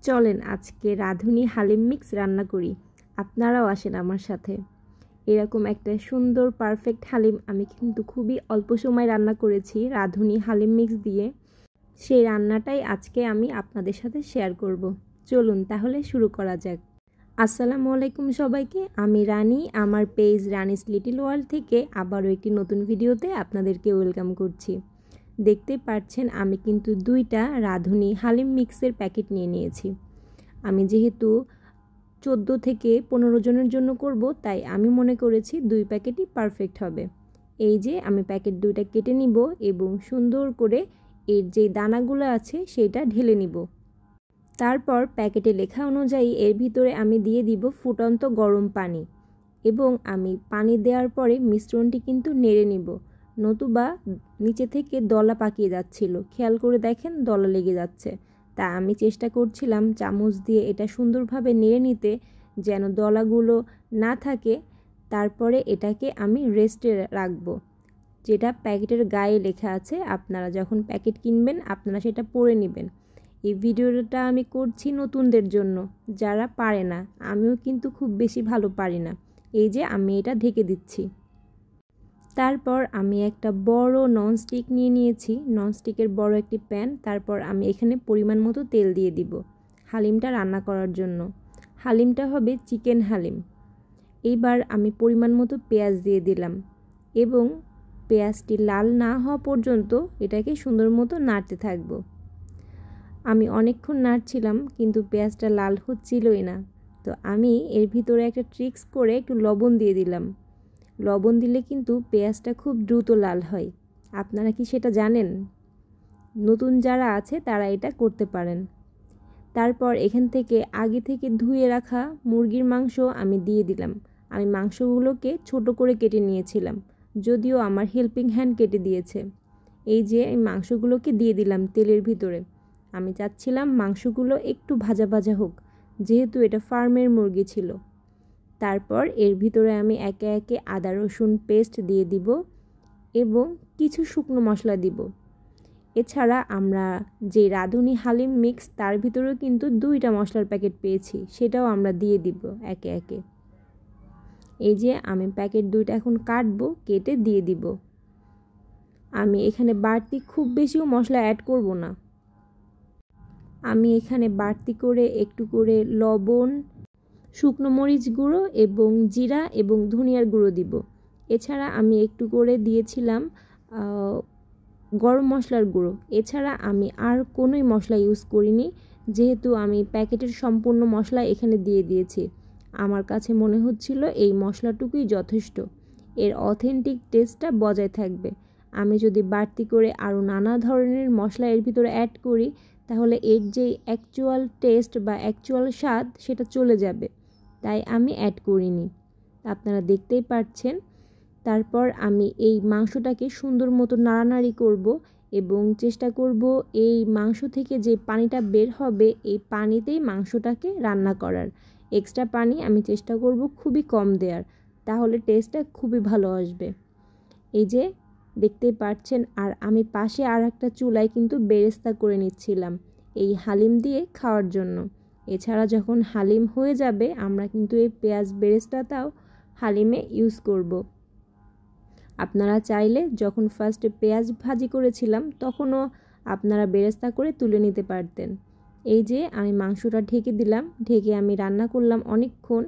চলেন আজকে রাঁধুনি হালিম মিক্স রান্না করি। আপনারাও আসেন আমার সাথে। এরকম একটা সুন্দর পারফেক্ট হালিম আমি কিন্তু খুবই অল্প সময় রান্না করেছি রাঁধুনি হালিম মিক্স দিয়ে। সেই রান্নাটাই আজকে আমি আপনাদের সাথে শেয়ার করব। চলুন তাহলে শুরু করা যাক। আসসালামু আলাইকুম সবাইকে, আমি রানী। আমার পেজ রানিস লিটল ওয়ার্ল্ড থেকে আবারও একটি নতুন ভিডিওতে আপনাদেরকে ওয়েলকাম করছি। দেখতে পাচ্ছেন আমি কিন্তু 2টা রাঁধুনি হালিম মিক্সের প্যাকেট নিয়ে নিয়েছি। আমি যেহেতু 14 থেকে 15 জনের জন্য করব, তাই আমি মনে করেছি 2 প্যাকেটই পারফেক্ট হবে। এই যে আমি প্যাকেট 2টা কেটে নিব এবং সুন্দর করে এর যে দানাগুলো আছে সেটা ঢেলে নিব। তারপর প্যাকেটে লেখা অনুযায়ী এর ভিতরে আমি দিয়ে দিব ফুটন্ত গরম পানি এবং আমি পানি দেওয়ার পরে মিশ্রণটি কিন্তু নেড়ে নিব, নতুবা নিচে থেকে দলা পাকিয়ে যাচ্ছিল। খেয়াল করে দেখেন দলা লেগে যাচ্ছে। তা আমি চেষ্টা করছিলাম চামচ দিয়ে এটা সুন্দরভাবে নেড়ে নিতে, যেন দলাগুলো না থাকে। তারপরে এটাকে আমি রেস্টে রাখবো, যেটা প্যাকেটের গায়ে লেখা আছে। আপনারা যখন প্যাকেট কিনবেন আপনারা সেটা পড়ে নেবেন। এই ভিডিওটা আমি করছি নতুনদের জন্য, যারা পারে না। আমিও কিন্তু খুব বেশি ভালো পারি না। এই যে আমি এটা ঢেকে দিচ্ছি। তারপর আমি একটা বড় ননস্টিক নিয়ে নিয়েছি, ননস্টিকের বড় একটি প্যান। তারপর আমি এখানে পরিমাণ মতো তেল দিয়ে দিব হালিমটা রান্না করার জন্য। হালিমটা হবে চিকেন হালিম। এইবার আমি পরিমাণ মতো পেঁয়াজ দিয়ে দিলাম এবং পেঁয়াজটি লাল না হওয়া পর্যন্ত এটাকে সুন্দর মতো নাড়তে থাকবো। আমি অনেকক্ষণ নাড়ছিলাম কিন্তু পেঁয়াজটা লাল হচ্ছিলই না। তো আমি এর ভিতরে একটা ট্রিক্স করে একটু লবণ দিয়ে দিলাম। লবণ দিলে কিন্তু পেঁয়াজটা খুব দ্রুত লাল হয়। আপনারা কি সেটা জানেন? নতুন যারা আছে তারা এটা করতে পারেন। তারপর এখান থেকে আগে থেকে ধুয়ে রাখা মুরগির মাংস আমি দিয়ে দিলাম। আমি মাংসগুলোকে ছোট করে কেটে নিয়েছিলাম, যদিও আমার হেল্পিং হ্যান্ড কেটে দিয়েছে। এই যে এই মাংসগুলোকে দিয়ে দিলাম তেলের ভিতরে। আমি চাচ্ছিলাম মাংসগুলো একটু ভাজা ভাজা হোক, যেহেতু এটা ফার্মের মুরগি ছিল। তারপর এর ভিতরে আমি একে একে আদা রসুন পেস্ট দিয়ে দিব এবং কিছু শুকনো মশলা দিব। এছাড়া আমরা যে রাঁধুনি হালিম মিক্স তার ভিতরেও কিন্তু 2টা মশলার প্যাকেট পেয়েছি, সেটাও আমরা দিয়ে দিব একে একে। এই যে আমি প্যাকেট 2টা এখন কাটবো, কেটে দিয়ে দিব। আমি এখানে বাড়তি খুব বেশিও মশলা অ্যাড করব না। আমি এখানে বাড়তি করে একটু করে লবণ, শুকনো মরিচ গুঁড়ো এবং জিরা এবং ধনিয়ার গুঁড়ো দিব। এছাড়া আমি একটু করে দিয়েছিলাম গরম মশলার গুঁড়ো। এছাড়া আমি আর কোনোই মশলা ইউজ করিনি, যেহেতু আমি প্যাকেটের সম্পূর্ণ মশলা এখানে দিয়ে দিয়েছি। আমার কাছে মনে হচ্ছিল এই মশলাটুকুই যথেষ্ট, এর অথেন্টিক টেস্টটা বজায় থাকবে। আমি যদি বাড়তি করে আরও নানা ধরনের মশলা এর ভিতরে অ্যাড করি, তাহলে এর যে অ্যাকচুয়াল টেস্ট বা অ্যাকচুয়াল স্বাদ সেটা চলে যাবে। তাই আমি অ্যাড করিনি, আপনারা দেখতেই পাচ্ছেন। তারপর আমি এই মাংসটাকে সুন্দর মতো নাড়ানাড়ি করব এবং চেষ্টা করব এই মাংস থেকে যে পানিটা বের হবে এই পানিতেই মাংসটাকে রান্না করার। এক্সট্রা পানি আমি চেষ্টা করব খুবই কম দেওয়ার, তাহলে টেস্টটা খুবই ভালো আসবে। এই যে দেখতেই পাচ্ছেন। আর আমি পাশে আর একটা চুলায় কিন্তু বেরেস্তা করে নিচ্ছিলাম এই হালিম দিয়ে খাওয়ার জন্য। এছাড়া যখন হালিম হয়ে যাবে আমরা কিন্তু এই পেঁয়াজ বেরেস্তাটাও হালিমে ইউজ করব। আপনারা চাইলে যখন ফার্স্টে পেঁয়াজ ভাজি করেছিলাম তখনও আপনারা বেরেস্তা করে তুলে নিতে পারতেন। এই যে আমি মাংসটা ঢেকে দিলাম, ঢেকে আমি রান্না করলাম অনেকক্ষণ।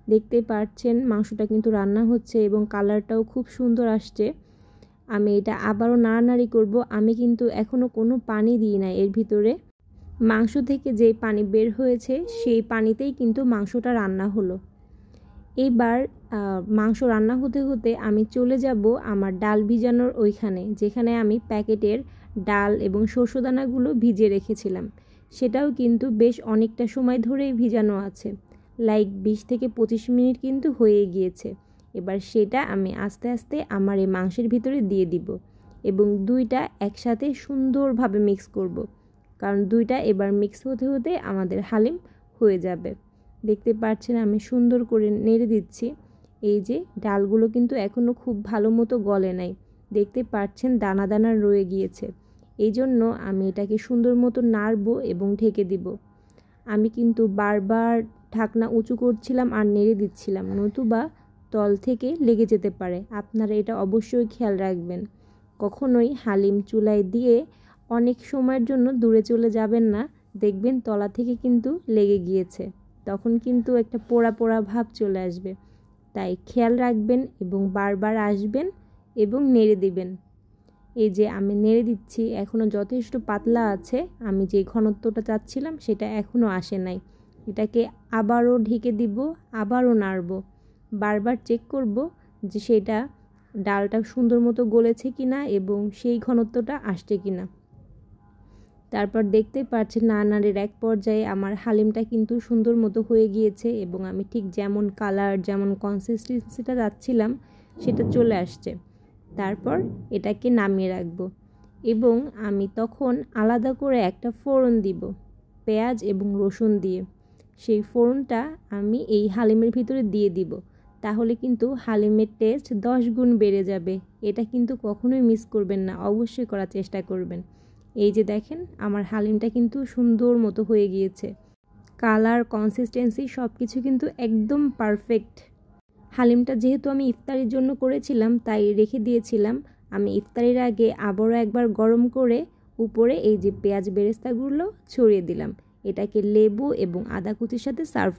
দেখতে পাচ্ছেন মাংসটা কিন্তু রান্না হচ্ছে এবং কালারটাও খুব সুন্দর আসছে। আমি এটা আবারও নাড়ানাড়ি করব। আমি কিন্তু এখনও কোনো পানি দিই না এর ভিতরে। মাংস থেকে যে পানি বের হয়েছে সেই পানিতেই কিন্তু মাংসটা রান্না হলো। এইবার মাংস রান্না হতে হতে আমি চলে যাব আমার ডাল ভিজানোর ওইখানে, যেখানে আমি প্যাকেটের ডাল এবং শস্যদানাগুলো ভিজিয়ে রেখেছিলাম। সেটাও কিন্তু বেশ অনেকটা সময় ধরেই ভিজানো আছে, লাইক 20 থেকে 25 মিনিট কিন্তু হয়ে গিয়েছে। এবার সেটা আমি আস্তে আস্তে আমার এই মাংসের ভিতরে দিয়ে দিব এবং 2টা একসাথে সুন্দরভাবে মিক্স করব, কারণ 2টা এবার মিক্স হতে হতে আমাদের হালিম হয়ে যাবে। দেখতে পাচ্ছেন আমি সুন্দর করে নেড়ে দিচ্ছি। এই যে ডালগুলো কিন্তু এখনও খুব ভালো মতো গলে নাই, দেখতে পাচ্ছেন দানা দানা রয়ে গিয়েছে। এই জন্য আমি এটাকে সুন্দর মতো নাড়বো এবং ঢেকে দিব। আমি কিন্তু বারবার ঢাকনা উঁচু করছিলাম আর নেড়ে দিচ্ছিলাম, নতুবা তল থেকে লেগে যেতে পারে। আপনারা এটা অবশ্যই খেয়াল রাখবেন। কখনোই হালিম চুলায় দিয়ে অনেক সময়ের জন্য দূরে চলে যাবেন না, দেখবেন তলা থেকে কিন্তু লেগে গিয়েছে, তখন কিন্তু একটা পোড়া পোড়া ভাব চলে আসবে। তাই খেয়াল রাখবেন এবং বারবার আসবেন এবং নেড়ে দিবেন। এই যে আমি নেড়ে দিচ্ছি, এখনও যথেষ্ট পাতলা আছে। আমি যে ঘনত্বটা চাচ্ছিলাম সেটা এখনও আসে নাই। এটাকে আবারও ঢেকে দিব, আবারও নাড়ব, বারবার চেক করব যে সেটা ডালটা সুন্দর মতো গলেছে কিনা এবং সেই ঘনত্বটা আসছে কিনা। তারপর দেখতে পাচ্ছেন নাড়ানাড়ির এক পর্যায়ে আমার হালিমটা কিন্তু সুন্দর মতো হয়ে গিয়েছে এবং আমি ঠিক যেমন কালার, যেমন কনসিস্টেন্সিটা চাচ্ছিলাম সেটা চলে আসছে। তারপর এটাকে নামিয়ে রাখবো এবং আমি তখন আলাদা করে একটা ফোড়ন দিব পেঁয়াজ এবং রসুন দিয়ে। সেই ফোড়নটা আমি এই হালিমের ভিতরে দিয়ে দিব, তাহলে কিন্তু হালিমের টেস্ট 10 গুণ বেড়ে যাবে। এটা কিন্তু কখনোই মিস করবেন না, অবশ্যই করার চেষ্টা করবেন। এই যে দেখেন আমার হালিমটা কিন্তু সুন্দর মতো হয়ে গিয়েছে, কালার, কনসিস্টেন্সি সব কিছু কিন্তু একদম পারফেক্ট। হালিমটা যেহেতু আমি ইফতারির জন্য করেছিলাম তাই রেখে দিয়েছিলাম। আমি ইফতারির আগে আবারও একবার গরম করে উপরে এই যে পেঁয়াজ বেরেস্তাগুলো ছড়িয়ে দিলাম। এটাকে লেবু এবং আদা কুচির সাথে সার্ভ